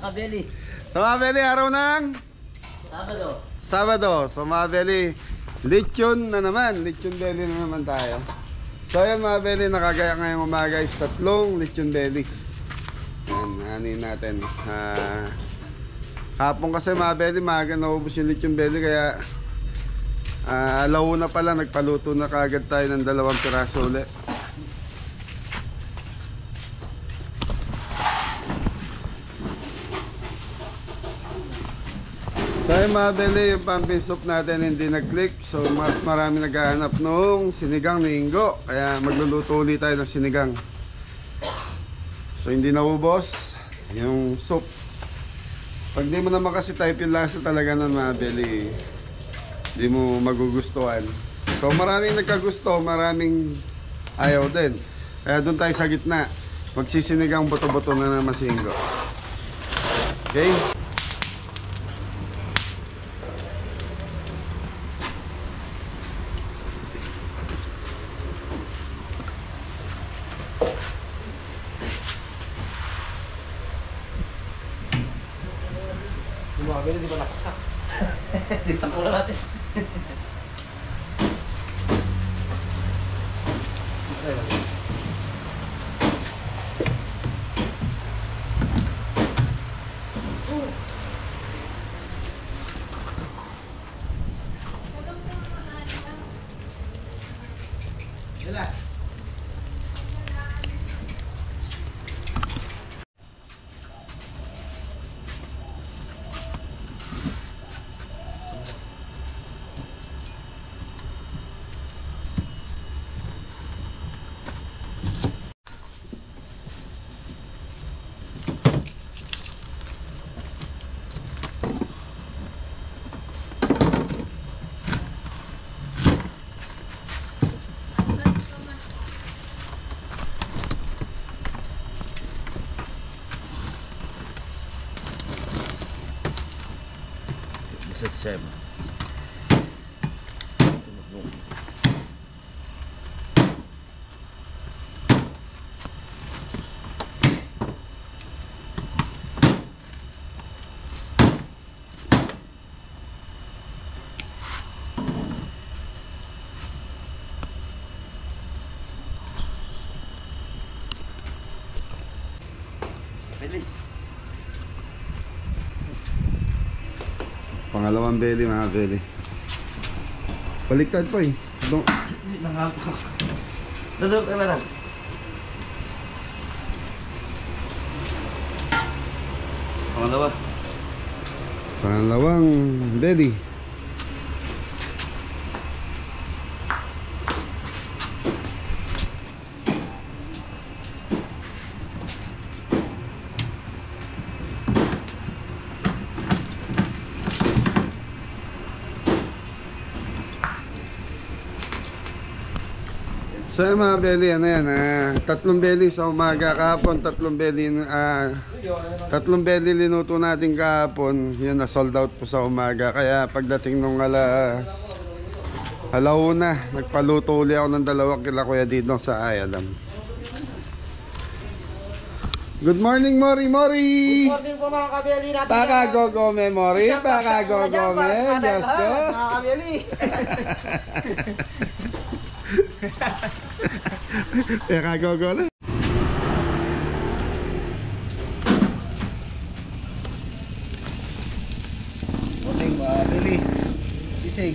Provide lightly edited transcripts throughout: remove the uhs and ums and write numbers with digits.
Kabeli. Sa mga beli, araw ng Sabado. Sa mga beli, lechon na naman. Lechon belly na naman tayo. So ayan mga beli, nakagaya ngayong umaga is 3 lechon belly. Ayan, hanin natin. Hapon kasi mga beli, maaga naubos yung lechon belly. Kaya alauna pala, nagpaluto na kagad tayo ng 2 piraso ulit. So yung mga beli, yung pumpkin soup natin hindi nag-click. So mas marami naghahanap nung sinigang ni Ingo. Kaya magluluto ulit tayo ng sinigang. So hindi naubos yung soup. Pag di mo naman kasi type yung lasa talaga ng mga beli, hindi mo magugustuhan. So maraming nagkagusto, maraming ayaw din. Kaya doon tayo sa gitna. Magsisinigang buto-buto na naman si Ingo. Okay? Bumabili, di ba nasaksak? Sakura natin. Sema. Pangalawang belly mga belly. Baliktad po eh. Nangapak. Duduk ka na lang. Pangalawang belly. So mga belly, ano yan, 3 belly sa umaga kahapon, 3 belly, 3 belly linuto natin kahapon, yun na sold out po sa umaga. Kaya pagdating nung alauna, nagpaluto ulit ako ng 2 kila Kuya dito sa Ayalam. Good morning, Mori! Good morning po mga kabeli natin. Pakagogome, Mori! Pakagogome! Diyos ko! Mga kabeli! Pakagogo na! Morning mga kabeli. Sisig.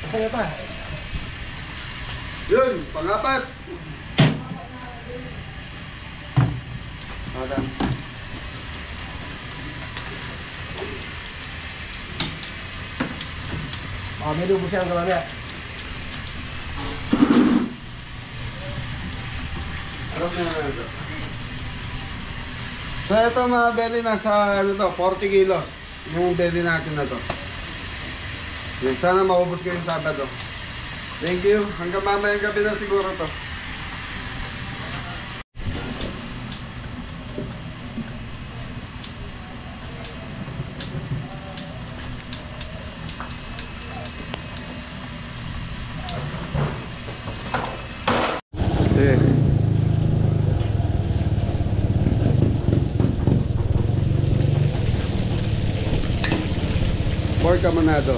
Masaya pa. Yun, pang-4. Madam. May lubo siya ang mamaya. So ito mga belly, nasa 40 kilos yung belly natin na to. Yan, sana maubos ko yung Sabado. Thank you. Hanggang mamayang gabi na siguro to. Pork Amonado.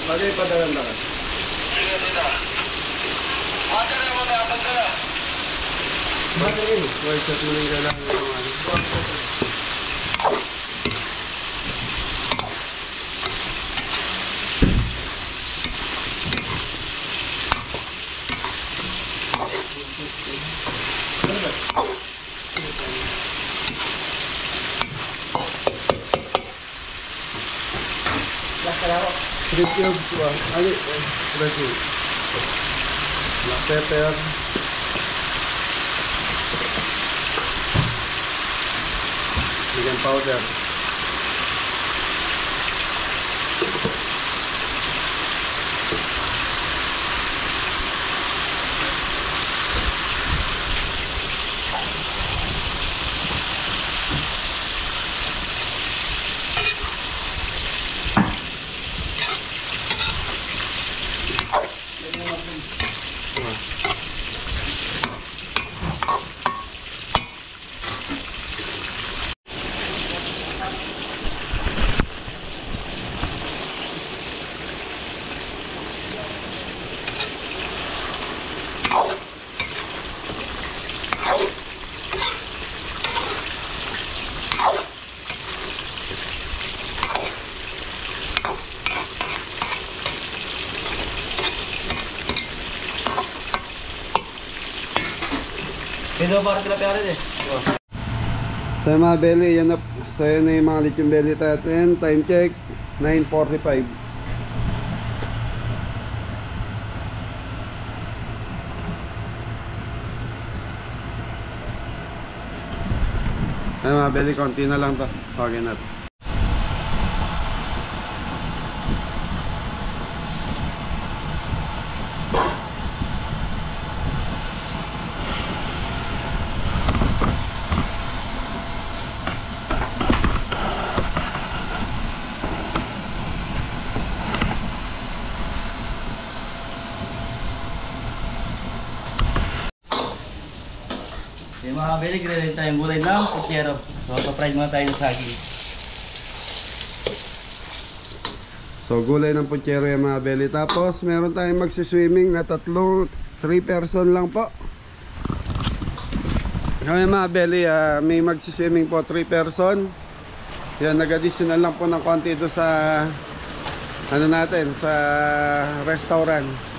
Bagay pa dalan-dalan. Sige, dito. Mata na mo na abang ka na. Bagay yun. Why sa tuloy ka lang yung ano. Strip cubes, ali, Brazil. Black pepper. Chicken powder. Ito para tilapia rin eh. So yung mga belly, yan na. So yan na yung mga lechon belly natin. Time check, 9:45. Ay mga belly, konti na lang to. Okay na. Yung mga beli, grilin tayong gulay ng putyero. So, pa-fried muna tayo ng saging. So gulay ng putyero yung mga belly. Tapos meron tayong magsiswimming na 3 person lang po. Kaya mga belly, may magsiswimming po 3 person. Yan, nag-additional lang po ng konti doon sa ano natin, sa restaurant.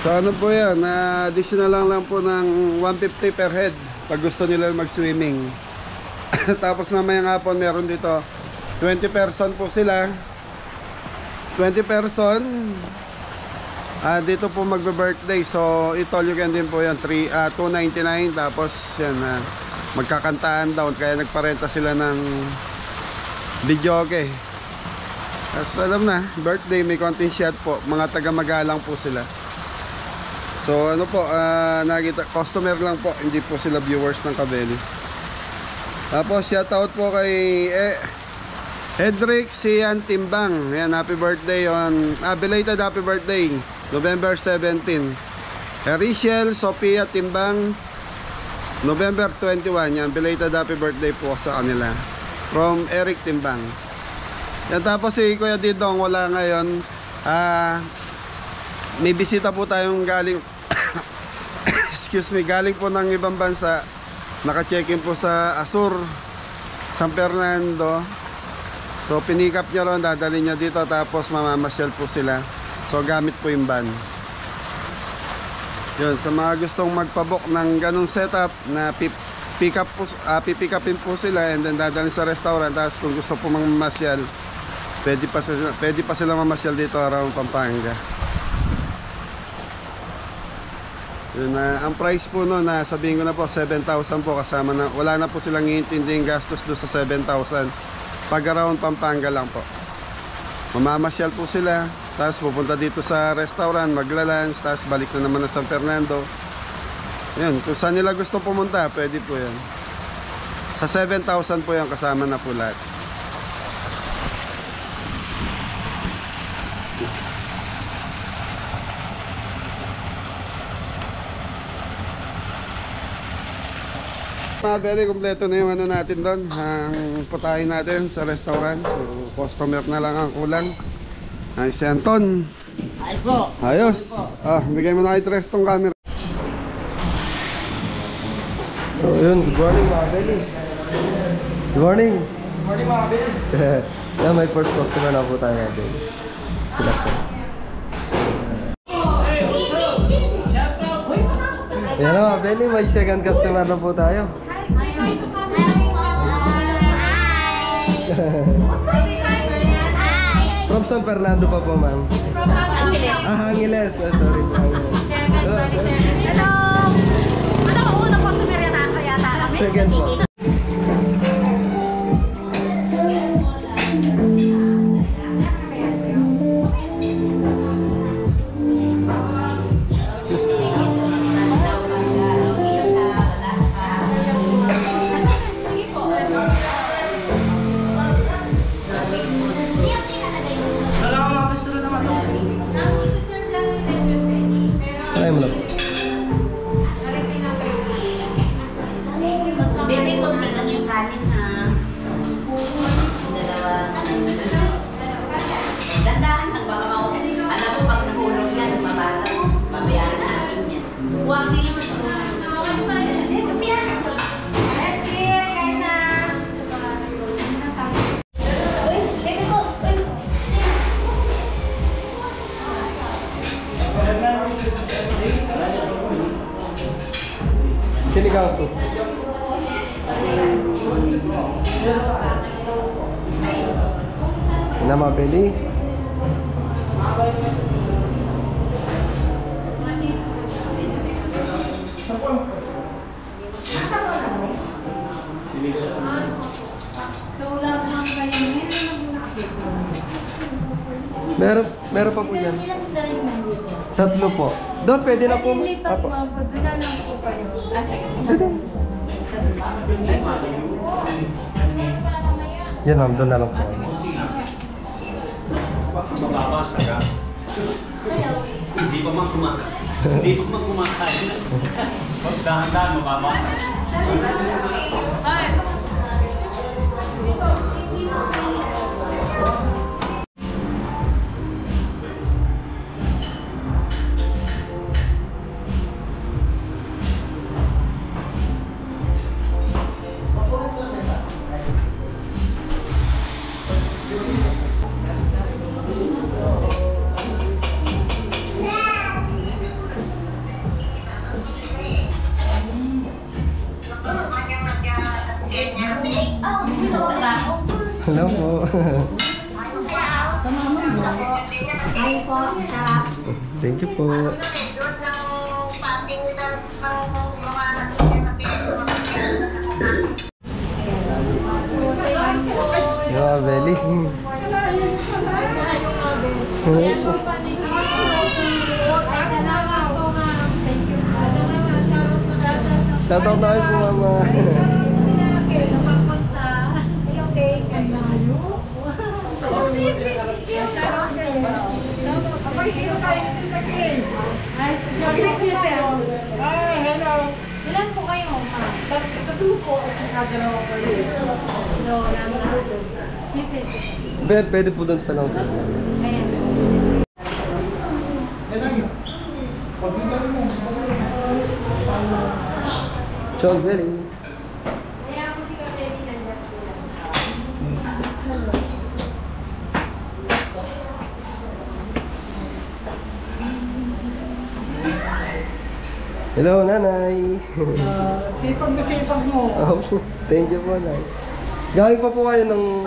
So ano po yan, additional lang po ng 150 per head pag gusto nila mag-swimming. Tapos mamaya nga po meron dito 20 person po sila. 20 person dito po magbe-birthday. So ito you can din po yan 299. Tapos yan, magkakantaan daw. Kaya nagparenta sila ng videoke. Tapos alam na, birthday may konting shot po. Mga taga-magalang po sila. So ano po, nakita, customer lang po, hindi po sila viewers ng Kabeli. Tapos shoutout po kay Hedrick Sian Timbang. Ayan, happy birthday on belated happy birthday November 17. Rachel Sophia Timbang, November 21. Yan, belated happy birthday po sa kanila from Eric Timbang. Yan, tapos si Kuya Didong wala ngayon. May bisita po tayong galing excuse me, galing po ng ibang bansa. Naka-check-in po sa Azur, San Fernando. So pinikap niya ron, dadali niya dito, tapos mamamasyal po sila. So gamit po yung van. Yun, sa mga gustong magpabook ng ganung setup na pipikapin po sila and then dadalhin sa restaurant. Tapos kung gusto po mamamasyal, pwede pa sila mamasyal dito around Pampanga. Yun, ang price po no, na sabihin ko na po 7,000 po, kasama na, wala na po silang iintinding gastos do sa 7,000. Pag around Pampanga lang po. Mamamasyal po sila, tapos pupunta dito sa restaurant, maglalunch, tapos balik na naman sa San Fernando. Yun, kung saan nila gusto pumunta, pwede po yan. Sa 7,000 po yan, kasama na po lahat. Very kompleto na yung ano natin doon, ang putahin natin sa restaurant. So customer na lang ang kulang. Ay, si Anton. Ayos po. Ayos. Bigay mo na kay Tres tong camera. So yun, good morning mga Beli. Good morning. Good morning mga Bill. Yeah, may first customer na po tayo natin. Sila sir. Yan na mga Beli, may second customer na po tayo. From San Fernando pa po, ma'am. From Angeles. Angeles. Sorry po. Hello! Ano ang unang customer yata kami? Second po. Ay mo na. Baby, konti lang yung kanin ha. Dalawa. Dandahan lang, baka alam mo pag nahulog yan, mabata mo, babayaran natin yan. Huwag nila mo sa mga. That's it, kain na. Baby ko, Sinigang soup. Yan na mga Beli. Meron pa po yan. Tatlo po. Doon pwede na po. Apo. Yan ma'am, doon na lang po. Mababasa ka. Hindi pa man kumakain. Dahan-dahan mababasa. Hello po. Ay po, sarap. Thank you po. Yo, Beli. Shoutout na kayo po, mama. Pwede po doon sa lang. John Belly. Hello, nanay. Sipag na sipag mo. Oh, thank you po, nanay. Galing pa po kayo ng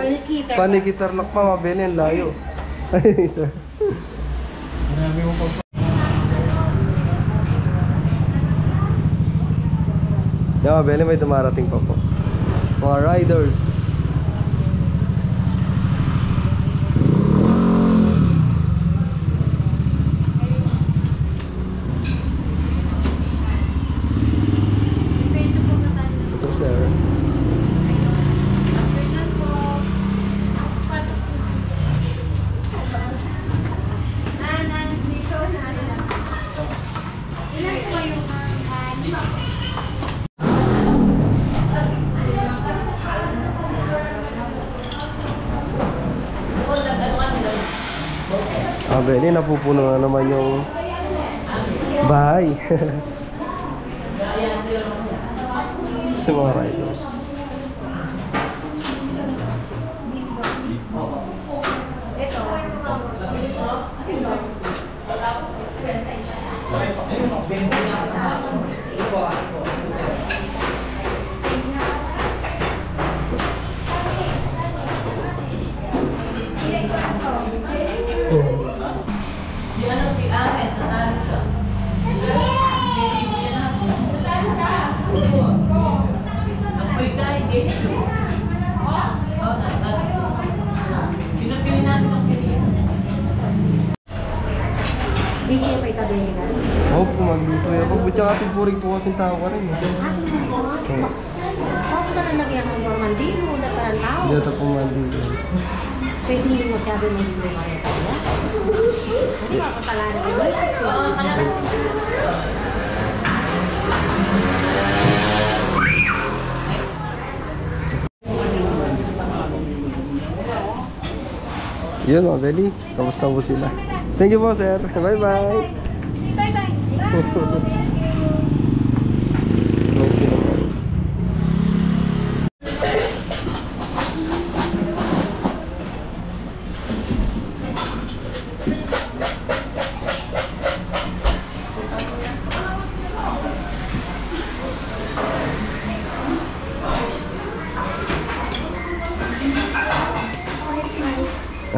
Panikitarlak pa, mabili ang layo. Ay, sir. Marami mo pa. Yung mabili may dumarating pa po. Mga riders. Ito, sir. Beli, napupuno na naman yung bahay. Sa mga riders. Busy pa itabi nila. Oo po, magluto yan. Pag tsaka tipurig po kasing tao ka rin. Bakit ka na nagyang ng formandino? Hindi pa ng tao. Hindi ito po mandito. Pwede hindi mo sabi mo hindi mo kaya tayo. Kasi makakalaran ko. Oo, kalaran ko. Yun mga Beli, kamusta po sila? Thank you po sir, bye bye. Bye bye.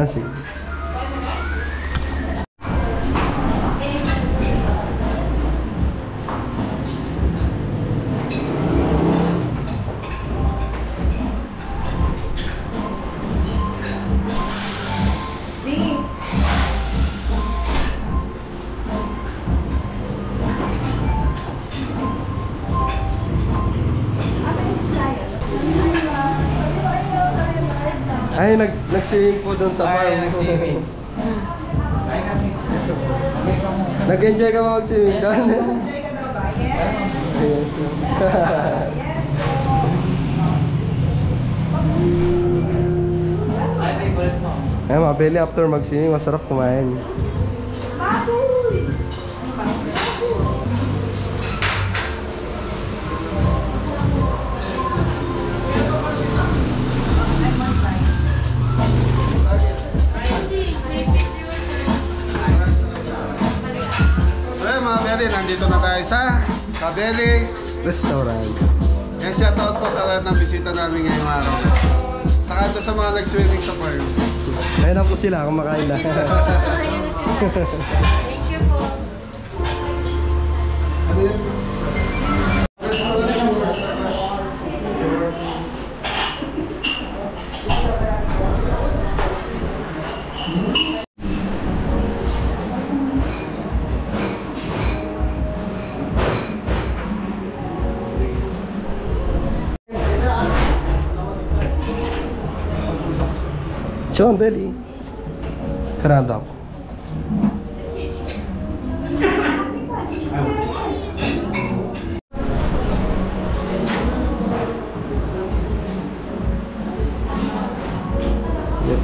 Ah, sige. Ay, nag-swimming po doon sa farm. Nag-enjoy ka ba mag-swimming doon? Enjoy ka daw ba? Yes. Ay, mabili after mag-swimming, masarap kumain. Nandito na tayo sa Kabeli Restaurant. Yan, shoutout po sa lahat ng bisita namin ngayong araw. Saka ito sa mga nag-swimming sa farm. Ayun na po sila, kumakain na. Thank you po. Ano yan? John Belly. Karanda ako.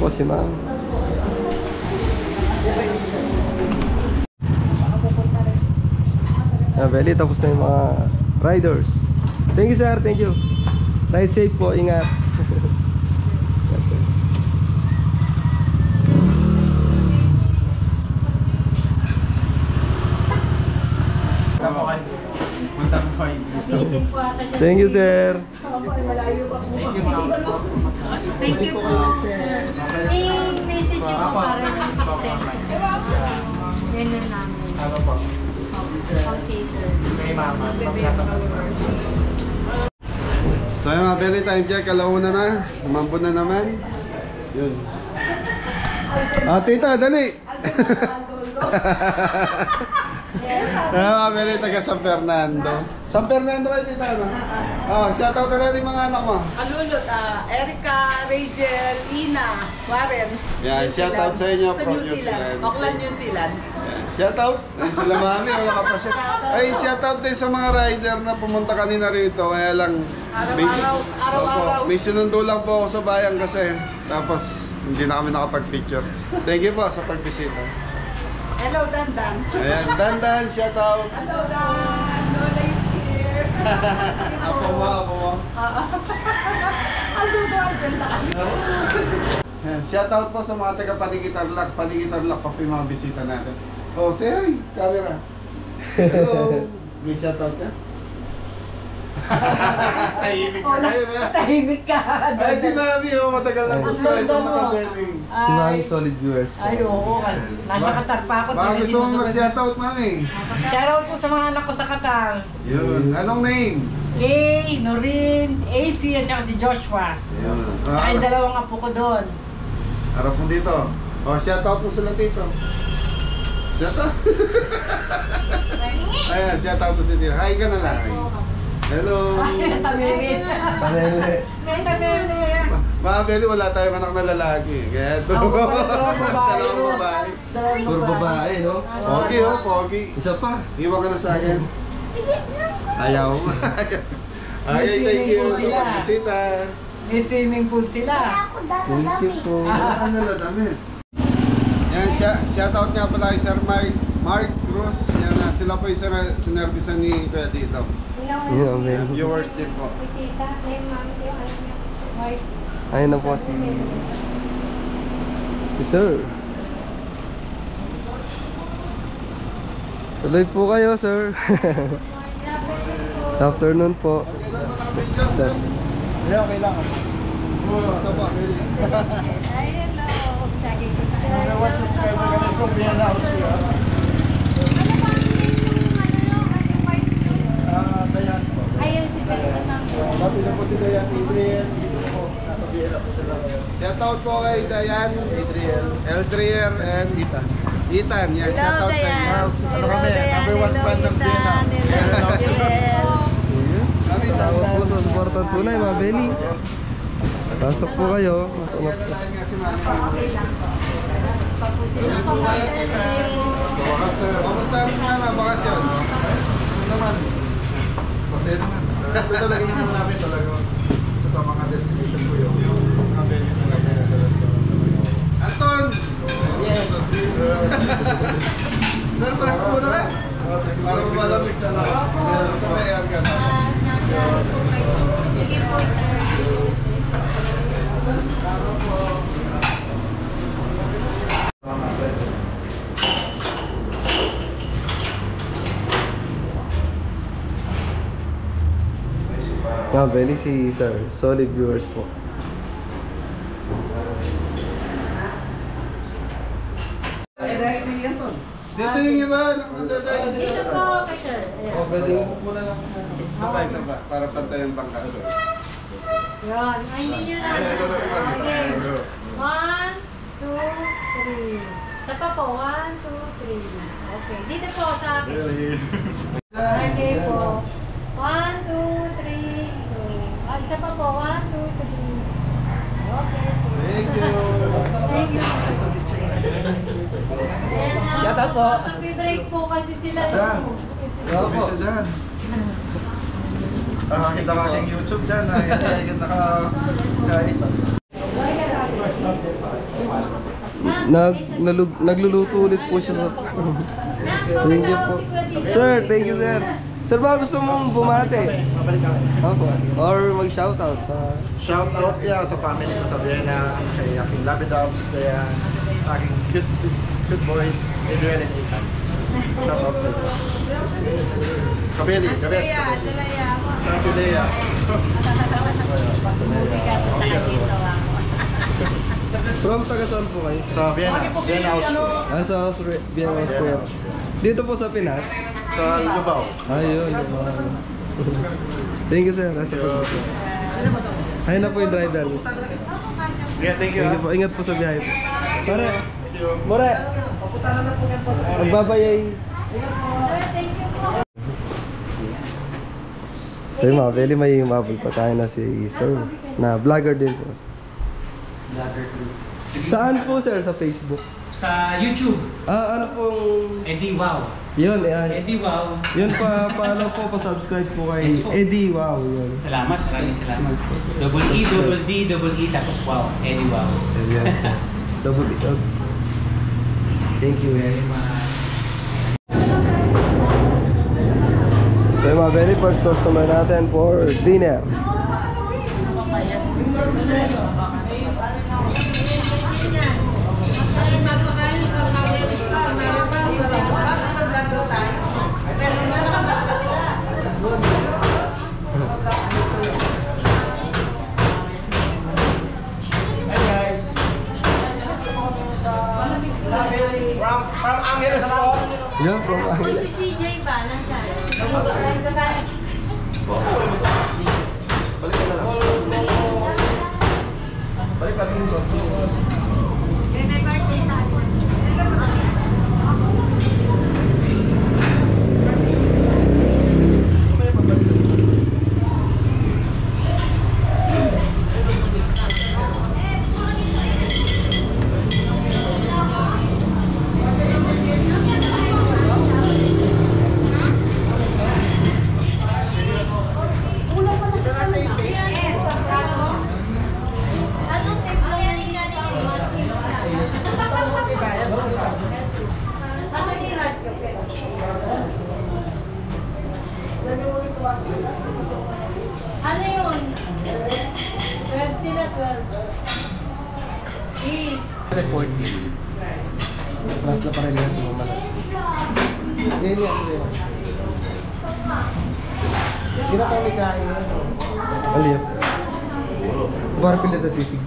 po si ma'am. Beli, tapos na yung mga riders. Thank you sir, thank you. Ride safe po, ingat. Yes, sir. Thank you sir. Thank you po. May message po para yan na namin. Okay, sir. So yung mga belly, time check, alauna na. Umambon na naman. Yun. Tita, dali! Mga belly, taga San Fernando. San Fernando kayo, tita, no? Shoutout na rin mga anak mo. Alulot, Erica, Rachel, Ina, Warren. Yan, shoutout sa inyo Sa from New Zealand. Auckland, New Zealand. Shoutout. Ay, sila mami, wala ka pa Ay, shoutout din sa mga rider na pumunta kanina rito. Kaya lang, Araw-araw. may sinundo lang po ako sa bayan kasi. Tapos, hindi na kami nakapag-picture. Thank you po sa pagbisita. Hello, Dandan. Ayan, Dandan, shoutout. Hello, Dan. Lola is here. Apo mo. Hello, Dan. Ayan, shoutout po sa mga taga-Panigitarlak. Panigitarlak pa po yung mga bisita natin. Oh, say hi, camera. Hello. May shoutout ka? Tahimik ka kayo na. Tahimik ka. Ay, si Mami, matagal na subscribe sa Kabeling. Si mami solid viewers po. Ay, oo. Nasa Qatar pa ako. Baka gusto mong mag-shoutout, Mami. Shoutout po sa mga anak ko sa Qatar. Yun. Anong name? Noreen, AC, at saka si Joshua. Yun. Saka yung dalawang apo ko doon. Harap mo dito. O, shoutout mo sila dito. Shoutout? Ayan, shoutout mo sila dito. Hi ka na lang. Hello. Tamilis. Pamele. May tamilis. Mga Beli, wala tayong anak na lalaki. Kaya ito. Ako pala, dalawang babae. Dalawang babae. Puro babae, no? Pogi, oh, pogi. Isa pa. Iwan ka na sa akin. Ayaw. Ay, thank you sa pagbisita. May swimming pool sila. Thank you po. Wala ka na damit. Yan, shoutout nga pala kay Sir Mark Cruz. Yan na, sila po yung sinervisan ni Kuya dito. Yun, Yan, amen. viewers din po. Ayun na po si Sir. Tuloy po kayo, sir. Good afternoon po. Sir. Yeah, okay lang. Basta pa. Ay, hello. Lagi ko tayo. Ayun, si Bella na Dati na po si Dayan Adriel. Nasa Vienna po sila. Shoutout po kay Dayan Adriel, Eldrier, and Ethan. Ethan, yan. Shoutout sa inyo. Ano kami? Number 1 fan ng Vienna. Kami, Tawag po sa supportan tunay, mga Beli. Pasok po kayo. Masok na po. Dalayan nga si Mami. Tuloy po kayo. Sa wakas, kamusta naman ang bakasyon? Ano naman? Masaya naman. Ito talaga yung namin talaga. Isa sa mga destination ko yun. Yung mga venue talaga. Anton! Yes! Pero pasok mo na ka? Para malamig sa lahat. Pero sa may airgun. Sige po, sir. Mga Beli, si Sir. Solid viewers po. Dito yung iba. Dito po, kay sir. Ayan. Isa pa. Para pantay yung bangka. Yan. Ayun yun na. Okay. 1, 2, 3. Sa pa po. 1, 2, 3. Okay. Dito po sa akin. Okay po. 1, 2, 3. Go. Isa pa po. 1, 2, 3. Okay po. Thank you. Thank you. Shout out po. Break po kasi sila. Dyan. Isa dyan. Kita ka aking YouTube dyan. Hindi yung naka-guys. Nagluluto ulit po siya sa... Thank you po. Sir, thank you sir. Sir, ba gusto mong bumate? Opo. Or mag-shoutout sa... Shoutout yeah, sa family ko sa Vienna, kay aking Labi Dogs, kaya aking cute boys, Adriel and Ethan. Shoutout sa inyo. Kabeli, the best. Thank you, Lea. From taga saan po kayo? Sa Vienna, Vienna Austria. Sa Vienna, Austria. Dito po sa Pinas? Sa Lubao. Ayun. Thank you sir. Nasa po sir. Ayun na po yung driver. Yeah, thank you. Thank you po. Ingat po sa biyahe po. More. More. Magbabayay. So yun mga Beli, may mabul pa tayo na si sir na vlogger din po. Vlogger too. Saan po sir? Sa Facebook? Sa YouTube, Ano pong... Eddie Wow. Yun, Eddie Wow. yun pa-follow po, pa-subscribe po kay Yes po. Eddie Wow. Yun. Salamat, maraming salamat. Double E, double D, double E, tapos wow. Eddie Wow. Ayan, sir. Double it up. Thank you very much. So yung mga very first customer natin for dinner. From Angeles po. Yeah, from Angeles. CJ ba? Nandiyan. Balik ka din po. May birthday sa akin. Ano yun? 12 sila, 12. Eh. 40. Plus na pa rin yan. Yan yan. Hindi na kami kain. Aliyap. Barang pila na sisig.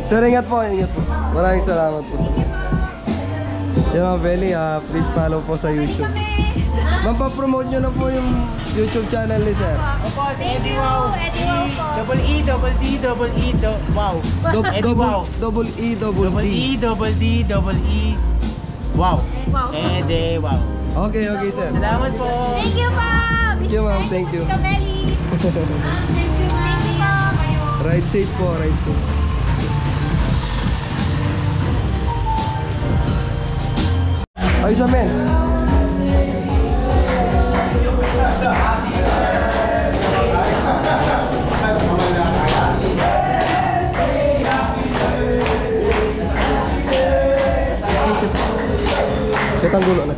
Sir, ingat po, ingat po. Maraming salamat po. Yung mga Beli, please follow po sa YouTube. Mapapromote nyo na po yung YouTube channel ni Sir. Opo, si Eddie Wow. Eddie Wow po. Double E, double D, double E, wow. Eddie Wow. Double E, double Double D. E, double D, double E, wow. Wow. Eddie Wow. Okay, okay, Sir. Salamat po. Thank you po! Thank you, ma'am. Thank you. Kabeli. Thank you, ma'am. Ride safe po, ride safe. Ay, isa men. Ketang gulo na.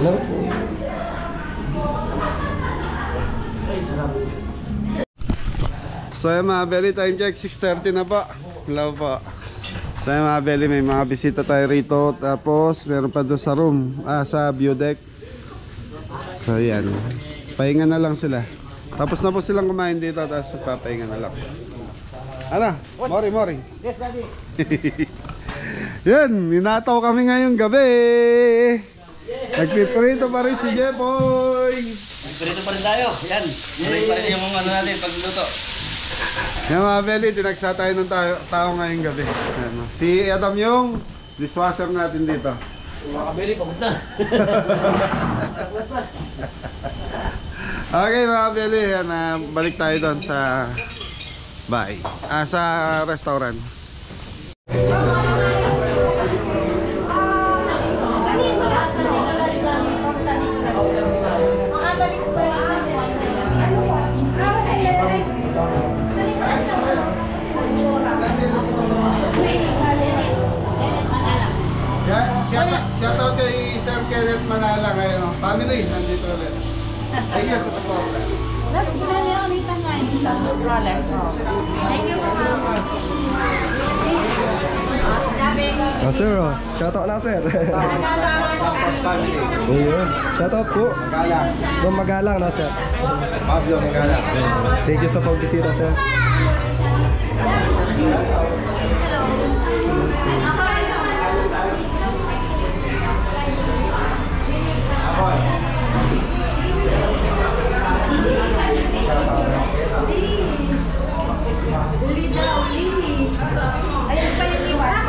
Hello po. So yung mga belly, time check 6:30 na po. Hello po. So yung mga belly, may mga bisita tayo rito. Tapos meron pa doon sa room, sa view deck. So yan, pahinga na lang sila. Tapos na po silang kumain dito, tapos papahinga na lang. Ano? Mori. Yes, Daddy. Yan, ninataw kami ngayong gabi. Nagpiprito pa rin si Jepoy. Nagprito pa rin tayo. Yan. Yan pa rin yung ano natin pagluto. Yan mga belly, tinagsa tayo ng tao ngayong gabi. Yan, si Adam yung dishwasher natin dito. Mga kabili, pagod na. Okay mga belly, yan, balik tayo doon sa bahay. Sa restaurant. Shout out kay Sir Kenneth Manala ngayon. Family, nandito ulit. Thank you sa support. Thank you, Mama. Sir, shoutout na sir. Campus family. Ayun, shoutout po. Magalang. Doon magalang na sir. Pablo Magalang. Thank you sa pagbisita sir.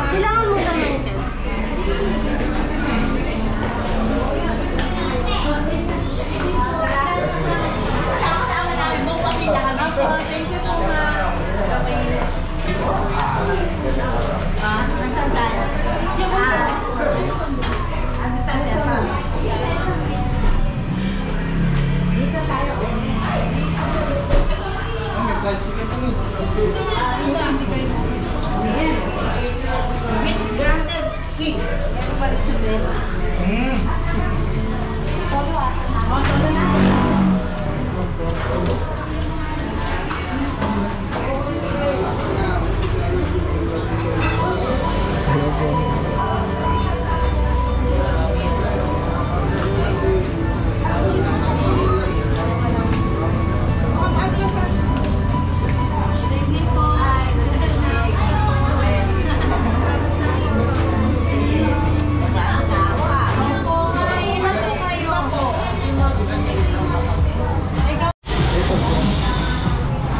Kailangan mo lang ng thank you po, ma'am. Nasaan tayo? Dito tayo. Miss Granted King. Ano pa rin yung bela?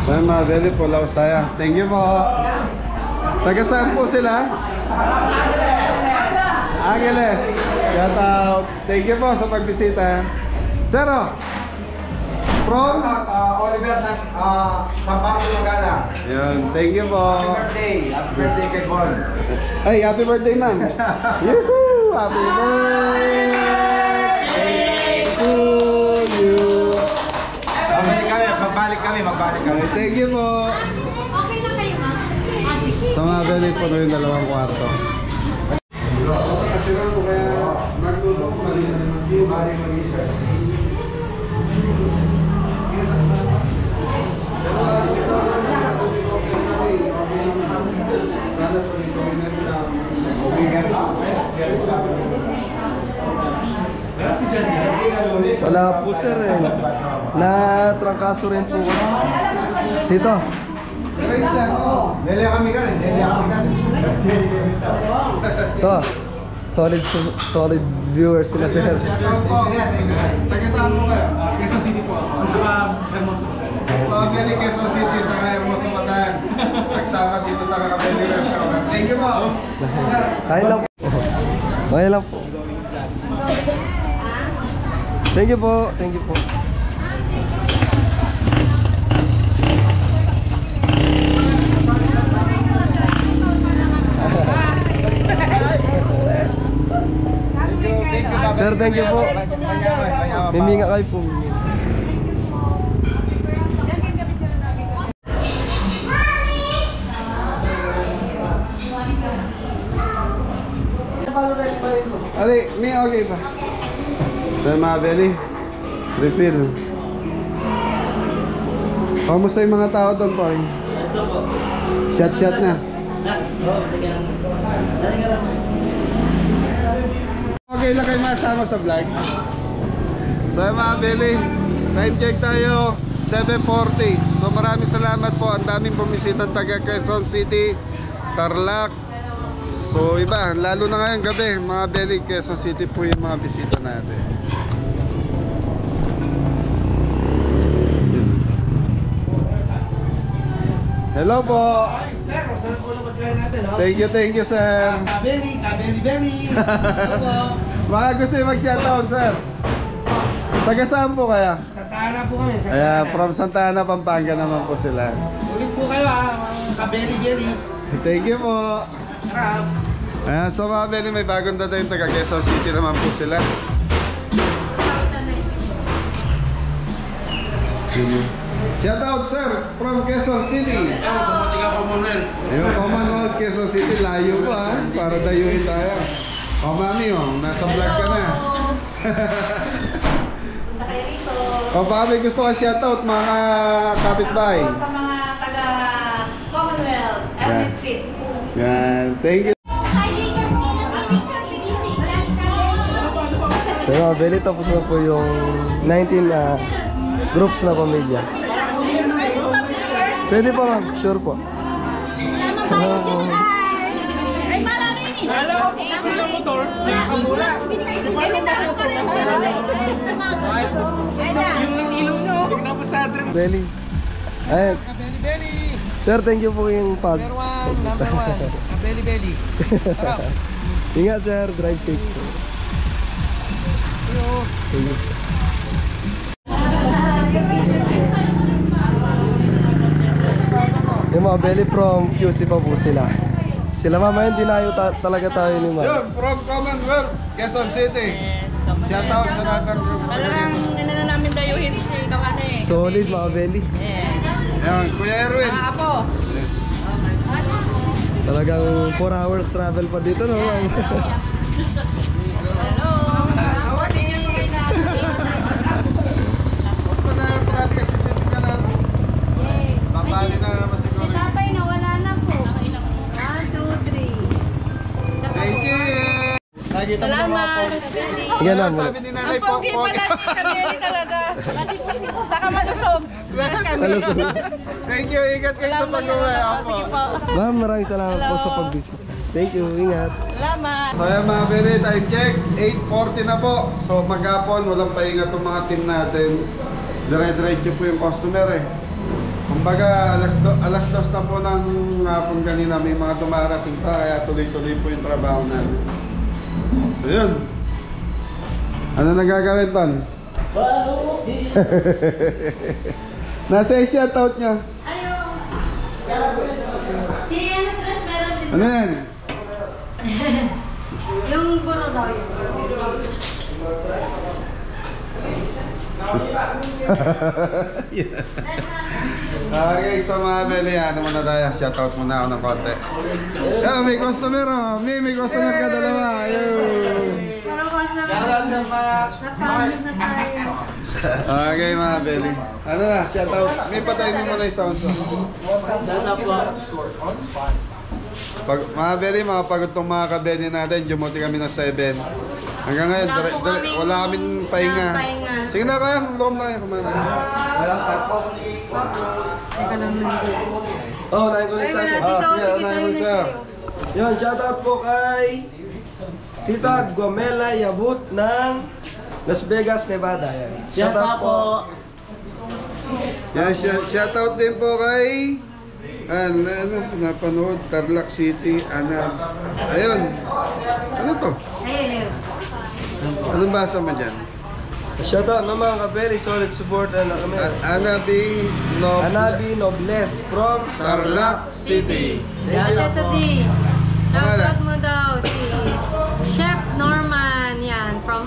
Ay mga belly, pulaos tayo. Thank you po. Taga saan po sila? Angeles. Shout out. Thank you po sa pagbisita. Zero. From? Oliver Sampang Magalang. Yun. Thank you po. Happy birthday kay Bon. Ay, happy birthday ma'am. Yoo-hoo! Happy birthday to you. Magbalik kami. Okay, thank you po. Okay na kayo, ma'am? Sige. Sa mga belly po yung 2 kwarto. Kasi lang po kaya magluto ko mali na naman yung mag-isa. Wala po sir eh. Na-trangkaso rin po ko. Dito. Guys lang, Delia kami ka rin. Ito. Solid viewers sila sir. Shoutout po. Taga-saan po kayo? Quezon City po. Saka Hermoso. Pagkali Quezon City sa Hermoso Bataan. Nagsama dito sa Kakabeli Restaurant. Thank you po. Kain lang po. Kain lang po. Thank you po. Thank you po. Sir, thank you po. Miminga kayo po. Ali, may okay pa. So mga Belly, refill. Kamusta yung mga tao doon po? Ito po. Shot na. Okay lang kayo masama sa vlog. So mga Belly, time check tayo 7:40. So maraming salamat po. Ang daming bumisita taga Quezon City, Tarlac. So iba, lalo na ngayong gabi mga Belly, Quezon City po yung mga bisita natin. Hello po. Thank you sir. Kabeli. Mga gusto yung mag-shoutout sir. Taga saan po kaya? Santa Ana po kami. Ayan, from Santa Ana, Pampanga naman po sila. Ulit po kayo kabeli. Thank you po. Sarap. Ayan, so mga Belly, may bagong dating taga Quezon City naman po sila. Shoutout sir, from Quezon City. Ayun, Commonwealth, Quezon City, layo po ha, para dayuhin tayo. O mami, nasa vlog ka na. O mami, gusto ka shoutout mga kapitbahay. Sa mga taga Commonwealth, Yeah. Elvis Street. Yan, thank you. So mga Belly, tapos na po yung 19 groups na pamilya. Pwede pa ma'am, sure po. Hello po. Ay, marami ni. Wala ko po ng motor. Nakakamula. Yung ilong nyo. Tignan mo sa Adrian. Belly. Ay, Kabeli. sir, thank you po yung pag. Number one. Kabeli. Sarap. Ingat sir, drive safe. Thank you. Yung mga Belly from QC pa po sila. Sila mamaya dinayo talaga tayo ni Ma'am. Yun, from Commonwealth, Quezon City. Shoutout sa lahat ng group. Talagang na namin dayuhin si Kawane. Solid mga Belly. Yan, Kuya Erwin. Mga apo. Talagang 4 hours travel pa dito, no ma'am? Huwag pa na yung trad kasi ka na. Babali na naman siguro. Si tatay nawala na po. 1, 2, 3. Thank you. Nakikita mo naman po. Yan lang muna. Sabi ni nanay po. talaga. Saka malusog. Malusog. Thank you. Ingat kayo sa pag-uwi. Opo. Ma'am, maraming salamat po sa pag-visit. Thank you, ingat. Salamat. So yan mga Belly, time check. 8:40 na po. So maghapon, walang pahinga itong mga team natin. Dire-diretso po yung customer eh. Kumbaga, alas 2 na po ng hapon kanina, may mga dumarating pa, kaya tuloy-tuloy po yung trabaho natin. So yun. Ano nagagawin, Ton? Nasa yung shoutout niya. Ayaw. Si ano dress meron din. Ano yan? Yung guro daw yun. Okay, so mga Belly, ano muna tayo? Shoutout muna ako ng konti. Yeah, may customer oh. May customer ka dalawa. Ayun. Parang napagod na tayo. Okay mga Belly. Ano na, shoutout. May patay mo muna yung sounds. Mga Belly, mga pagod tong mga kabeli natin. Jumuti kami ng 7. Hanggang ngayon, wala kaming pahinga. Sige na kaya, loob na kayo. Kumain na. Oh, nahin ko na sa akin. Sige, unahin mo siya. Yun, shoutout po kay Tita Gomela Yabut ng Las Vegas, Nevada. Yan. Shoutout po. Yan, shoutout din po kay napanood, Tarlac City, ayun. Ano to? Ayun. Anong basa mo dyan? Shoutout ng mga ka-very solid supporter na kami. Anabi Nobles from Tarlac City. Ito di. Pangalan? Shoutout mo daw si Chef Norman yan from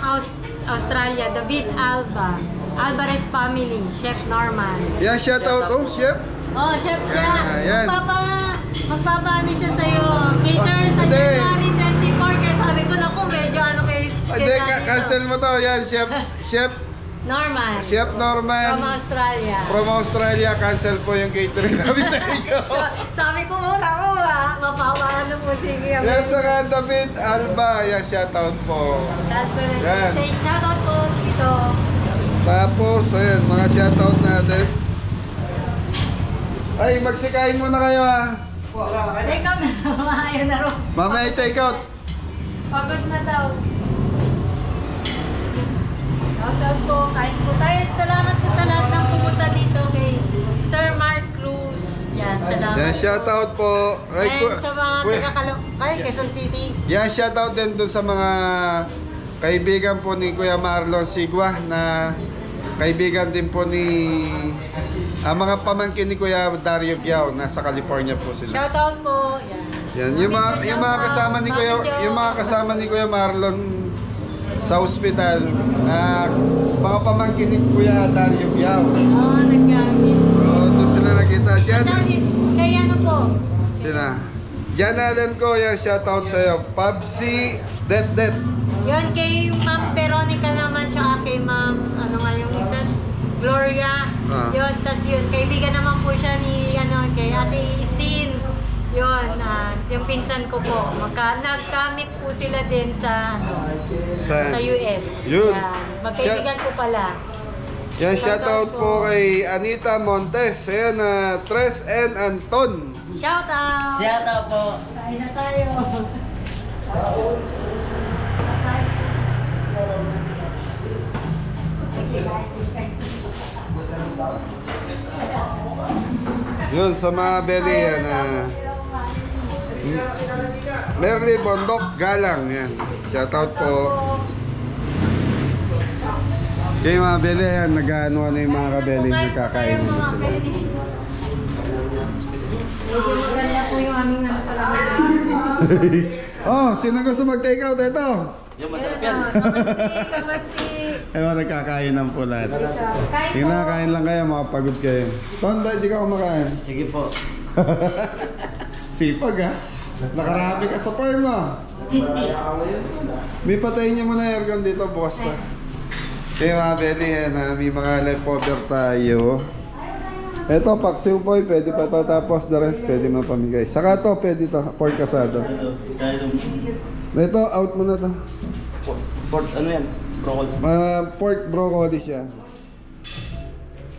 Australia, David Alvarez family, Chef Norman. Yan, shoutout oh, chef. Oh, chef siya. Yan. Magpapaano siya sa'yo. Cater sa Hindi. January 24. Kaya sabi ko na po, medyo ano kay Hindi, cancel mo to. Yan, Chef Norman. Chef Norman. From Australia. From Australia, cancel po yung catering namin sa inyo. Sabi ko muna ko mapapaano po sige. Yan sa David Alba. Yan, shoutout po. Yan. Shoutout po dito. Tapos, ayun, mga shoutout natin. Ay, magsikain muna kayo ha. Take out na. Ayaw na rin. Mamaya take out. Pagod na daw. Shoutout po. Kahit po tayo. Salamat po sa lahat ng pumunta dito kay Sir Mark Cruz. Yan, salamat. Yan, shoutout po. And sa mga taga Quezon City. Yan, shoutout din dun sa mga kaibigan po ni Kuya Marlon Sigwa na kaibigan din po ni mga pamangkin ni Kuya Dario Biao, nasa California po sila. Shoutout po. Yan. Yan, yung mga kasama ni Kuya Marlon sa ospital, mga pamangkin ni Kuya Dario Biao. Oo, nagkamit. Doon sila nakita. Diyan. Kaya ano po? Sila. Diyan Allen ko, yan, shoutout sa'yo. Pabsi, Det. Yun kay Ma'am Veronica naman, tsaka kay Ma'am, ano nga yung isa? Gloria. Yun, tas yun, kaibigan naman po siya ni, kay Ate Istine. Yun, yung pinsan ko po. Nagkamit po sila din sa, sa US. Yun. Yan. Magkaibigan po pala. Yan, shoutout po kay Anita Montes. Ayan, Tres and Anton. Shoutout! Shoutout po. Kain na tayo. Yun, sa mga belly yan. Merly Bondok Galang. Yan. Shoutout po. Kaya mga belly yan, nag-ano yung mga kabeli, nagkakain na sila. Medyo maganda po yung aming pala. Oh, sino gusto mag-take out? Ito. Yung masarap yan. Kamatsi. Ewan, nagkakainan po lahat. Kain Tingnan, po. kain lang kayo, makapagod kayo. Ton, ba, di ka kumakain? Sige po. Sipag ha? Nakarami ka sa farm ha? May patayin niyo muna aircon dito, bukas pa. Okay mga belly, may mga leftover tayo. Ito, paksiw po, pwede pa to. Tapos the rest, pwede mapamigay. Saka to, pwede to, pork asado. Ito, out mo na to. Pork, ano yan? Broccoli. Pork broccoli siya.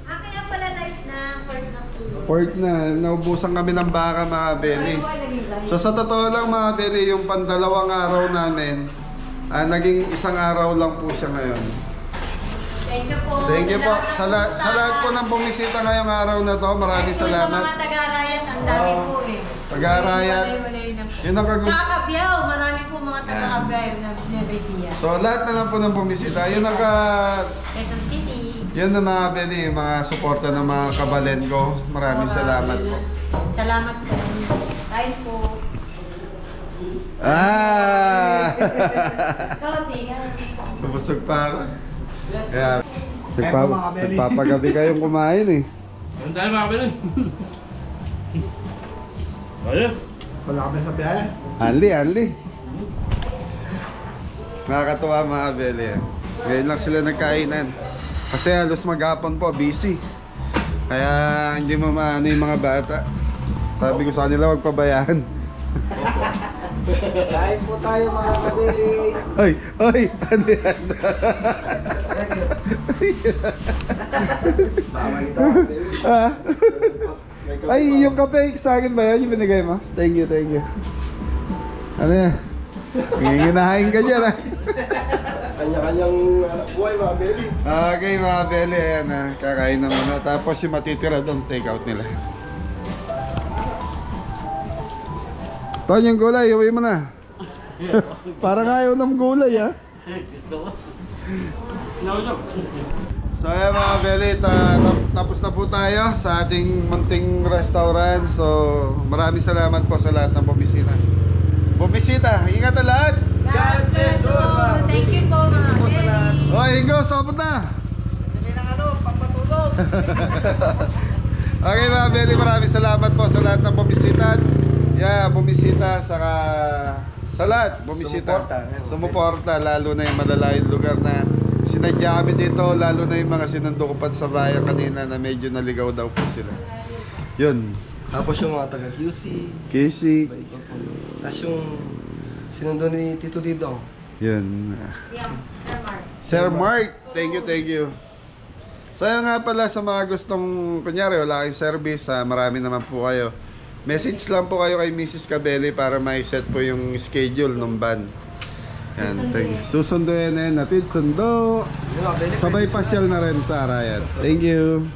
Kaya pala light na pork na po. Pork na, naubusan kami ng baka mga belly. So sa totoo lang mga belly, yung pandalawang araw namin, naging isang araw lang po siya ngayon. Thank you po. Thank you po. Sa lahat po ng bumisita ngayong araw na to, maraming salamat. Sa mga taga-Arayat, ang dami po eh. Taga-Arayat. Yun ang Tsaka Cabiao, marami po mga taga-Cabiao na Nevesia. So lahat na lang po ng bumisita, yun ang Quezon City. yun na mga belly, mga suporta ng mga kabalen ko. Maraming salamat po. Salamat po. Kain po. Busog pa ako. Kaya, nagpapagabi kayong kumain eh. Ano tayo mga kapatid? Ayun. Wala kami sa biyahe. Anli. Nakakatuwa mga kabeli. Ngayon lang sila nagkainan. Kasi halos maghapon po, busy. Kaya hindi mo maano yung mga bata. Sabi ko sa kanila, huwag pabayaan. Kain po tayo mga kabili. Oy! Ano yan? Ah? Ay, yung kape sa akin ba yan? Yung binigay mo? Thank you. Ano yan? Nginginahin ka dyan ah. Kanya-kanyang buhay mga baby. Okay mga bele, ayan na, kakain na muna. Tapos yung matitira doon, take out nila. Ton, yung gulay, uwi mo na. Parang ayaw ng gulay ah. Gusto ko. So ayan mga bele, tapos na po tayo sa ating munting restaurant. So maraming salamat po sa lahat ng bumisita. Ingat na lahat! God bless you. Thank you po mga Kelly. Oy, Ingo, sabot na! Bili ng pampatulog. Okay mga bele, maraming salamat po sa lahat ng bumisita. Bumisita sa Sa lahat, bumisita. Sumuporta. Sumuporta, lalo na yung malalayong lugar na sinadya kami dito, lalo na yung mga sinundo ko pa sa bayan kanina na medyo naligaw daw po sila. Yun. Tapos yung mga taga QC. Casey. Tapos yung sinundo ni Tito Didong. Yun. Yeah, Sir Mark. Sir Mark, thank you. So yun nga pala sa mga gustong, kunyari wala kayong service, marami naman po kayo. Message lang po kayo kay Mrs. Cabelli para mai-set po yung schedule ng van. Yan, thank you. Susunduin na yun natin, sundo. Sabay pasyal na rin sa Arayat. Thank you.